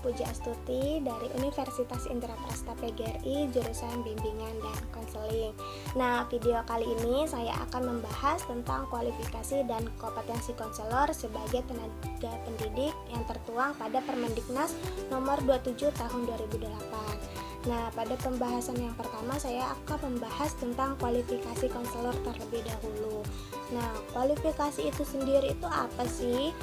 Puji Astuti dari Universitas Indraprasta PGRI, jurusan Bimbingan dan Konseling. Nah, video kali ini saya akan membahas tentang kualifikasi dan kompetensi konselor sebagai tenaga pendidik yang tertuang pada Permendiknas nomor 27 tahun 2008. Nah, pada pembahasan yang pertama saya akan membahas tentang kualifikasi konselor terlebih dahulu. Nah, kualifikasi itu sendiri itu apa sih?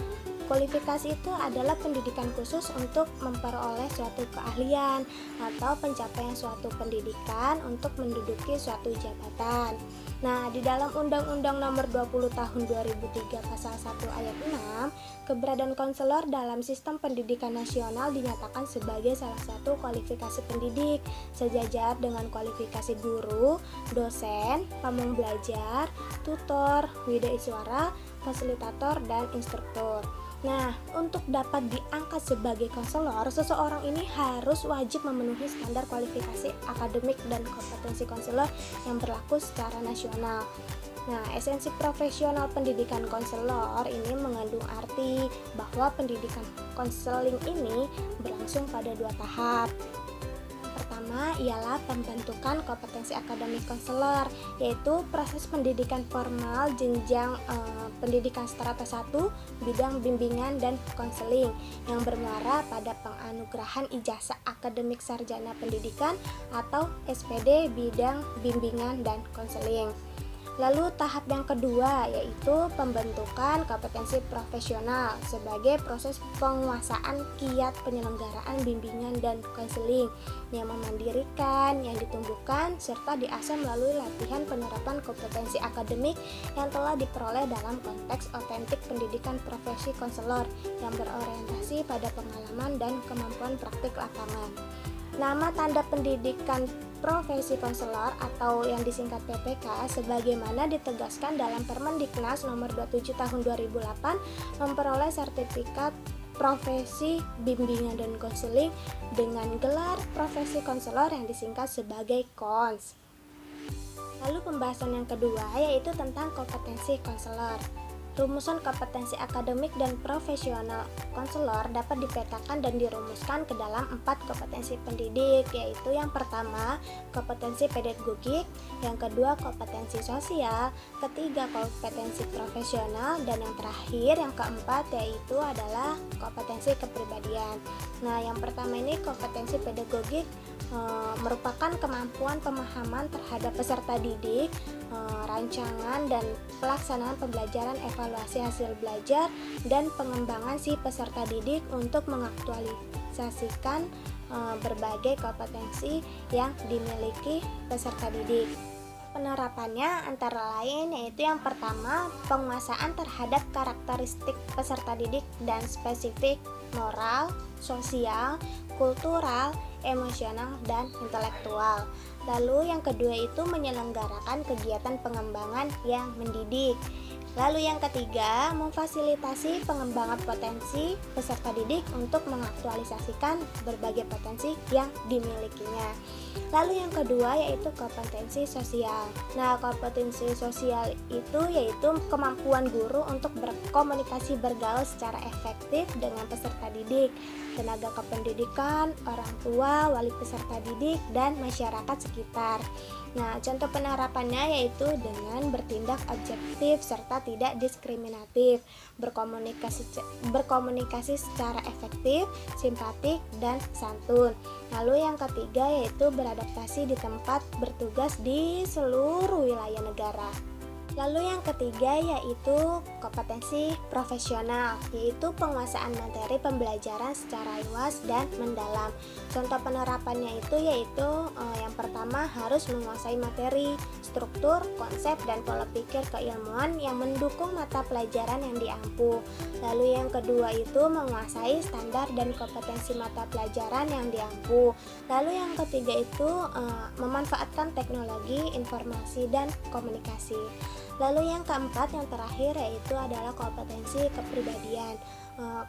Kualifikasi itu adalah pendidikan khusus untuk memperoleh suatu keahlian atau pencapaian suatu pendidikan untuk menduduki suatu jabatan. Nah, di dalam Undang-Undang Nomor 20 Tahun 2003 Pasal 1 Ayat 6, keberadaan konselor dalam sistem pendidikan nasional dinyatakan sebagai salah satu kualifikasi pendidik, sejajar dengan kualifikasi guru, dosen, pamong belajar, tutor, wideiswara, fasilitator, dan instruktur. Nah, untuk dapat diangkat sebagai konselor, seseorang ini harus wajib memenuhi standar kualifikasi akademik dan kompetensi konselor yang berlaku secara nasional. Nah, esensi profesional pendidikan konselor ini mengandung arti bahwa pendidikan konseling ini berlangsung pada 2 tahap. Pertama ialah pembentukan kompetensi akademik konselor, yaitu proses pendidikan formal jenjang pendidikan strata 1 bidang bimbingan dan konseling yang bermuara pada penganugerahan ijazah akademik sarjana pendidikan atau SPD bidang bimbingan dan konseling. Lalu tahap yang kedua yaitu pembentukan kompetensi profesional sebagai proses penguasaan kiat penyelenggaraan bimbingan dan konseling yang memandirikan, yang ditumbuhkan, serta diasah melalui latihan penerapan kompetensi akademik yang telah diperoleh dalam konteks otentik pendidikan profesi konselor yang berorientasi pada pengalaman dan kemampuan praktik lapangan. Nama tanda pendidikan profesi konselor atau yang disingkat PPK sebagaimana ditegaskan dalam Permendiknas nomor 27 tahun 2008 memperoleh sertifikat profesi bimbingan dan konseling dengan gelar profesi konselor yang disingkat sebagai KONS. Lalu pembahasan yang kedua yaitu tentang kompetensi konselor. Rumusan kompetensi akademik dan profesional konselor dapat dipetakan dan dirumuskan ke dalam 4 kompetensi pendidik, yaitu yang pertama kompetensi pedagogik, yang kedua kompetensi sosial, ketiga kompetensi profesional, dan yang terakhir yang keempat yaitu adalah kompetensi kepribadian. Nah, yang pertama ini kompetensi pedagogik merupakan kemampuan pemahaman terhadap peserta didik, rancangan dan pelaksanaan pembelajaran, evaluasi hasil belajar, dan pengembangan si peserta didik untuk mengaktualisasikan berbagai kompetensi yang dimiliki peserta didik. Penerapannya antara lain yaitu yang pertama penguasaan terhadap karakteristik peserta didik dan spesifik moral, sosial, kultural, emosional, dan intelektual. Lalu yang kedua itu menyelenggarakan kegiatan pengembangan yang mendidik. Lalu yang ketiga, memfasilitasi pengembangan potensi peserta didik untuk mengaktualisasikan berbagai potensi yang dimilikinya. Lalu yang kedua yaitu kompetensi sosial. Nah, kompetensi sosial itu yaitu kemampuan guru untuk berkomunikasi bergaul secara efektif dengan peserta didik, tenaga kependidikan, orang tua, wali peserta didik, dan masyarakat sekitar. Nah, contoh penerapannya yaitu dengan bertindak objektif serta tidak diskriminatif, berkomunikasi secara efektif, simpatik, dan santun. Lalu yang ketiga yaitu beradaptasi di tempat bertugas di seluruh wilayah negara. Lalu yang ketiga yaitu kompetensi profesional, yaitu penguasaan materi pembelajaran secara luas dan mendalam. Contoh penerapannya itu yaitu yang pertama harus menguasai materi, struktur, konsep, dan pola pikir keilmuan yang mendukung mata pelajaran yang diampu. Lalu yang kedua itu menguasai standar dan kompetensi mata pelajaran yang diampu. Lalu yang ketiga itu memanfaatkan teknologi, informasi, dan komunikasi. Lalu yang keempat, yang terakhir yaitu adalah kompetensi kepribadian,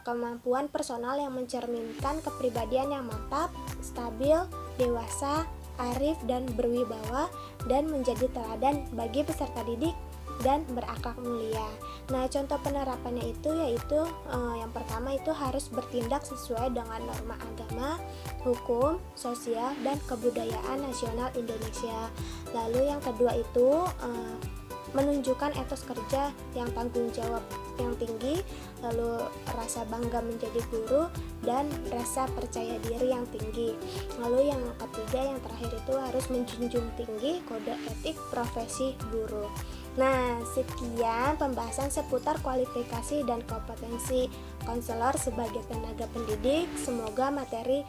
kemampuan personal yang mencerminkan kepribadian yang mantap, stabil, dewasa, arif, dan berwibawa, dan menjadi teladan bagi peserta didik dan berakhlak mulia. Nah, contoh penerapannya itu yaitu yang pertama itu harus bertindak sesuai dengan norma agama, hukum, sosial, dan kebudayaan nasional Indonesia. Lalu yang kedua itu menunjukkan etos kerja yang tanggung jawab yang tinggi, lalu rasa bangga menjadi guru, dan rasa percaya diri yang tinggi. Lalu yang ketiga, yang terakhir itu harus menjunjung tinggi kode etik profesi guru. Nah, sekian pembahasan seputar kualifikasi dan kompetensi konselor sebagai tenaga pendidik. Semoga materi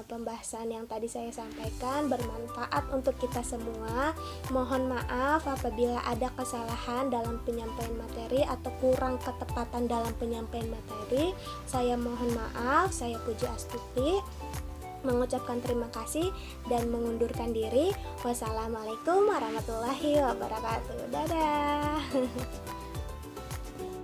pembahasan yang tadi saya sampaikan bermanfaat untuk kita semua. Mohon maaf apabila ada kesalahan dalam penyampaian materi atau kurang ketepatan dalam penyampaian materi. Saya mohon maaf. Saya Puji Astuti mengucapkan terima kasih dan mengundurkan diri. Wassalamualaikum warahmatullahi wabarakatuh. Dadah.